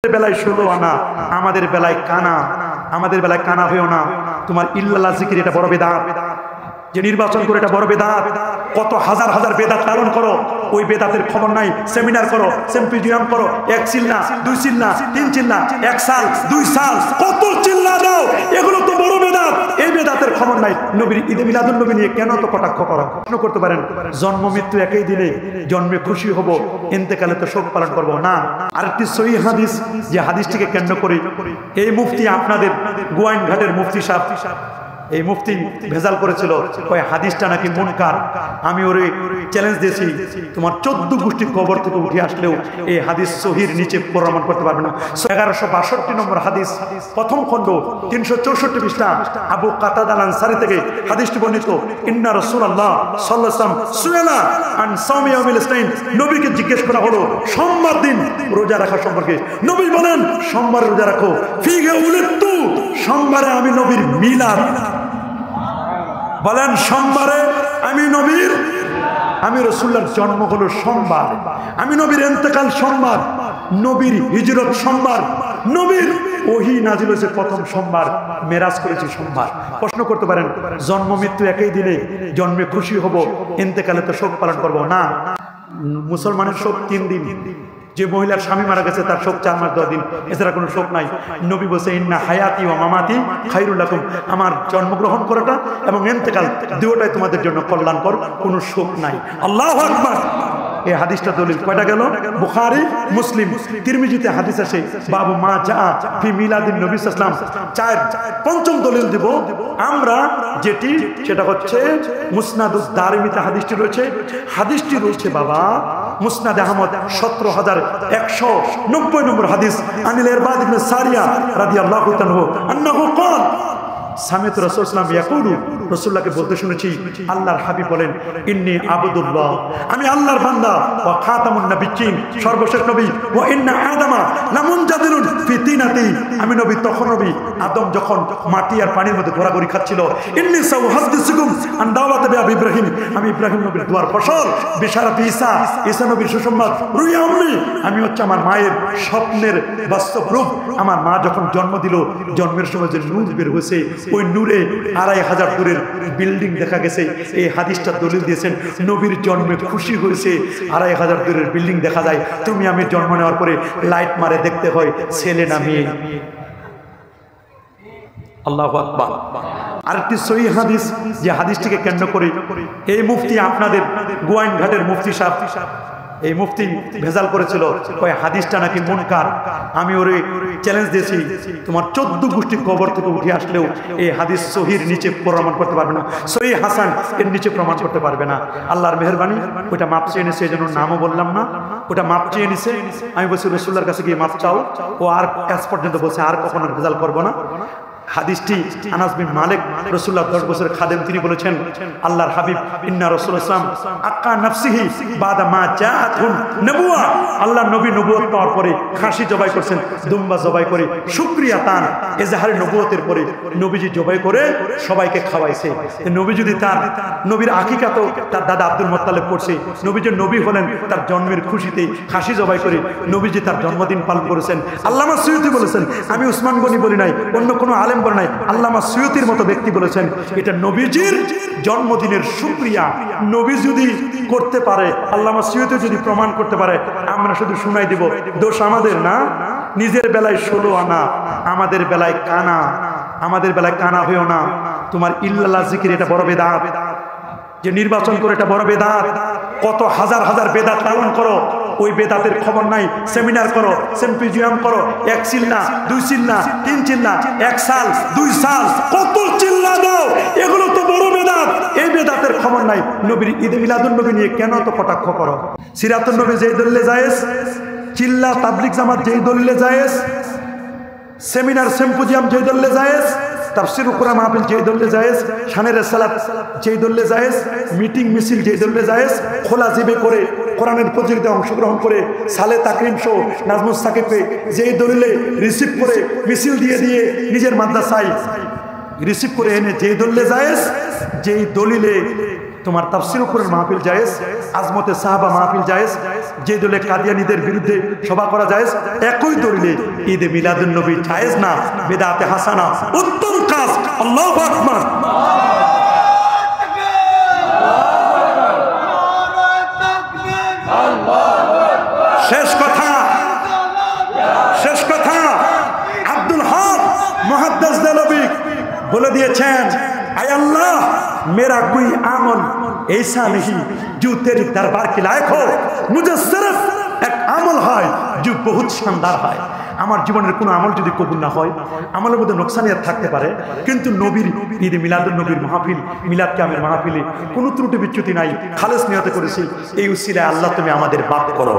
বেলায় 16 আনা, আমাদের বেলায় কানা, আমাদের বেলায় কানা হয়েও না। তোমার ইল্লাল্লাহ জিকির এটা বড় বেদাত, যে নির্বাচন করে এটা বড় বেদাত। কত হাজার হাজার বেদাত পালন করো, ওই বেদাতের খবর নাই। সেমিনার করো, সিম্পোজিয়াম করো, 1 চিল্লা 2 চিল্লা 3 চিল্লা, 1 সাল 2 সাল, কত চিল্লা দাও, এগুলো তো বড় বেদাত। এই বেদাতের খবর নাই। নবীর ঈদে মিলাদুন নবী নিয়ে কেন তো কটাক্ষ করো? প্রশ্ন করতে পারেন, জন্ম মৃত্যু একই দিনে, জন্মে খুশি হব, ইন্তেকালে তো শোক পালন করব না। আরেকটি সহিহ হাদিস, যে হাদিসটিকে কেন্দ্র করে এই মুফতি, আপনাদের গোয়াইনঘাটের মুফতি সাহেব, এই মুফতি ভেজাল করেছিল, ওই হাদিসটা নাকি মুনকার। আমি ওরে চ্যালেঞ্জ দিয়েছি, তোমার 14 গোষ্ঠীর কবর থেকে উঠে আসলেও এই হাদিস সহির নিচে প্রমাণ করতে পারবে না। 1162 নম্বর হাদিস, প্রথম খণ্ড 364 পৃষ্ঠা, আবু কাতাদা আল আনসারী থেকে হাদিসটি বর্ণিত। ইন্না রাসূলুল্লাহ সাল্লাল্লাহু আলাইহি ওয়াসাল্লাম সুয়েলা আন সাওমি ইয়াউমিল ইসনাইন, নবীকে জিজ্ঞেস করা হলো সোমবার দিন রোজা রাখা সম্পর্কে। নবী বলেন, সোমবার রোজা রাখো। ফিহি উলিদতু, সোমবারে আমি নবীর মিলাদ। বলেন, সোমবারে আমি নবীর, আমি রাসূলুল্লাহর জন্ম হলো সোমবার, আমি নবীর ইন্তেকাল সোমবার, নবীর হিজরত সোমবার, নবীর ওহী নাজিল হয়েছে প্রথম সোমবার, মেরাজ করেছি সোমবার। প্রশ্ন করতে পারেন, জন্ম মৃত্যু একই দিনে, জন্মে খুশি হব, ইন্তেকালে তো শোক পালন করব না। মুসলমানের শোক 3 দিন। যে মহিলার স্বামী মারা গেছে তার শোক 4 মাস 10 দিন, এছাড়া কোনো শোক নাই। নবী বলছে, ইন্না হায়াতি ওয়া মামাতি খায়রুল লাকুম, আমার জন্মগ্রহণ করাটা এবং ইন্তেকাল দুটোটাই তোমাদের জন্য কল্যাণকর, কোনো শোক নাই। আল্লাহু আকবার। এই হাদিসটা দলিল কয়টা গেল? বুখারী, মুসলিম, তিরমিজিতে হাদিস আছে, বাবু মা জা ফি মিলাদিন নবী সাল্লাল্লাহু আলাইহি ওয়াসাল্লাম। 4 পঞ্চম দলিল দিব আমরা, যেটি সেটা হচ্ছে মুসনাদুদ দারিমিতে হাদিসটি রয়েছে। হাদিসটি রয়েছে বাবা মুসনাদ আহমদ 17190 নম্বর হাদিস। আনিল ইরবাদ ইবনে সারিয়া রাদিয়াল্লাহু তাআলা আন্নাহু ক্বাল সামি'তু রাসূলুল্লাহ সাল্লাল্লাহু আলাইহি ওয়াসাল্লাম ইয়াকুলু, রাসূলুল্লাহকে বলতে শুনেছি, আল্লাহর হাবিব বলেন, ইন্নী আবদুল্লাহ, আমি আল্লাহর বান্দা, ওয়া খাতামুন নাবিয়্যিন, সর্বশেষ নবী, ওয়া ইন্না আদামা লামুনজাদিলুন ফি তিনাতি, আমি নবী তখন নবী, আদম যখন মাটি আর পানির মধ্যে ঘোরাঘুরি খাচ্ছিল। ইন্নী সাউহাদ্দিসুকুম আন দাওয়াতি আবি ইব্রাহিম, আমি ইব্রাহিম নবীর দোয়ার ফসল, বিশারাতি ঈসা, ঈসা নবীর সুসংবাদ, রুইয়া উম্মি, আমি হচ্ছে আমার মায়ের স্বপ্নের বাস্তব রূপ। আমার মা যখন জন্ম দিল, জন্মের সময় যে নূর বের হয়েছে, ওই নূরে 2500 দূরের বিল্ডিং দেখা গেছে। এই হাদিসটা দলিল দিয়েছেন, নবীর জন্মে খুশি হয়েছে, 2500 দূরের বিল্ডিং দেখা যায়। তুমি আমি জন্ম নেওয়ার পরে লাইট মারে দেখতে হয় ছেলে না মেয়ে। আল্লাহু আকবার। আরেকটি সহিহ হাদিস, যে হাদিসটিকে কেন্দ্র করে এই মুফতি, আপনাদের গোয়াইনঘাটের মুফতি সাহেব, এই মুফতি ভেজাল করেছিল, ওই হাদিসটা নাকি মুনকার। আমি ওরে চ্যালেঞ্জ দিয়েছি, তোমার 14 গোষ্ঠীর কবর থেকে উঠে আসলেও এই হাদিস সহির নিচে প্রমাণ করতে পারবে না, সহিহ হাসান এর নিচে প্রমাণ করতে পারবে না। আল্লাহর মেহেরবানি, ওটা মাপ চেয়ে নিছে, এই জন্য নামও বললাম না, ওটা মাপ চেয়ে নিছে। আমি বলছি রাসূলুল্লাহর কাছে গিয়ে মাপ চাও, ও আর আজ পর্যন্ত বলছে আর কখনো ভেজাল করবো না। হাদিসটি আনাস বিন মালিক, রাসূলুল্লাহ 10 বছরের খাদেম, তিনি বলেছেন, আল্লাহর হাবিব ইন্না রাসূলুল্লাহ সাল্লাল্লাহু আলাইহি ওয়াসাল্লাম আক্কা নাফসিহি বাদা মা জাআতুন নবুওয়া, আল্লাহ নবী নবুয়ত পাওয়ার পরে খাসি জবাই করেছেন, দুম্বা জবাই করে শুকরিয়া তান এজাহারে নবুয়তের পরে নবীজি জবাই করে সবাইকে খাওয়াইছে। নবী যদি তার নবীর আকিকা তো তার দাদা আব্দুল মুত্তালিব করছে, নবী যে নবী হলেন তার জন্মের খুশিতে খাসি জবাই করে নবীজি তার জন্মদিন পালন করেছেন। আল্লামা সুয়ুতি বলেছেন, আমি উসমান গনি বলি নাই, অন্য কোনো আলেম বলে নাই, আল্লামা সুয়ুতির মতো ব্যক্তি বলেছেন, এটা নবীজির জন্মদিনের শুকরিয়া। নবী যদি করতে পারে, আল্লামা সুয়ুতি যদি প্রমাণ করতে পারে, আমরা শুধু শুনাই দিব, দোষ আমাদের না। নিজের বেলায় 16 আনা, আমাদের বেলায় কানা, আমাদের বেলায় কানা হয়েও না। তোমার ইল্লাল্লাহ জিকির এটা বড় বেদাত, যে নির্বাচন করে এটা বড় বেদাত। কত হাজার হাজার বেদাত পালন করো, ওই বেদাতের খবর নাই। সেমিনার করো, সিম্পোজিয়াম করো, 1 চিল্লা 2 চিল্লা 3 চিল্লা, 1 সাল 2 সাল, কত চিল্লা দাও, এগুলো তো বড় বেদাত। এই বেদাতের খবর নাই। নবীর ঈদে মিলাদুন নবী নিয়ে কেন তো কটাক্ষ করো? সিরাতুন নবী যেই দলিলে জায়েজ, চিল্লা তাবলিগ জামাত যেই দলিলে জায়েজ, সেমিনার সিম্পোজিয়াম যেই দলিলে জায়েজ, তাফসীরুল কুরআন মাহফিল যেই দলিলে জায়েজ, শানের সালাত যেই দলিলে জায়েজ, মিটিং মিছিল যেই দলিলে জায়েজ, খোলা জিবে করে কোরআনের প্রতিযোগিতায় অংশগ্রহণ করে সালে তাকরিম শো নাজমুস সাকিবকে যেই দলিলে রিসিভ করে মিছিল দিয়ে দিয়ে নিজের মাদ্রাসায় রিসিভ করে এনে যেই দলিলে জায়েজ, যেই দলিলে তোমার তাফসীরুল কুরআন মাহফিল জায়েজ, আজমতে সাহাবা মাহফিল জায়েজ, যে দলে কাদিয়ানীদের বিরুদ্ধে সভা করা জায়েজ, একই দলিলে ঈদে মিলাদুন নবী জায়েজ না, বিদআতে হাসানা, উত্তম কাজ। আল্লাহু আকবার। শেষ কথা, শেষ কথা, আব্দুল হক মুহাদ্দিস দেলবি বলে দিয়েছেন, আয় আল্লাহ मेरा कोई अमल ऐसा नहीं जो तेरे दरबार के लायक हो, मुझे सिर्फ एक अमल है जो बहुत शानदार है। আমার জীবনের কোনো আমল যদি কবুল না হয়, আমলের মধ্যে নোকসানিয়াত থাকতে পারে, কিন্তু নবীর ঈদে মিলাদুন নবীর মাহফিল, মিলাদ কিয়ামের মাহফিলে কোনো ত্রুটি বিচ্যুতি নাই, খালেস নিয়তে করেছি, এই উসিলায় আল্লাহ তুমি আমাদের মাফ করো।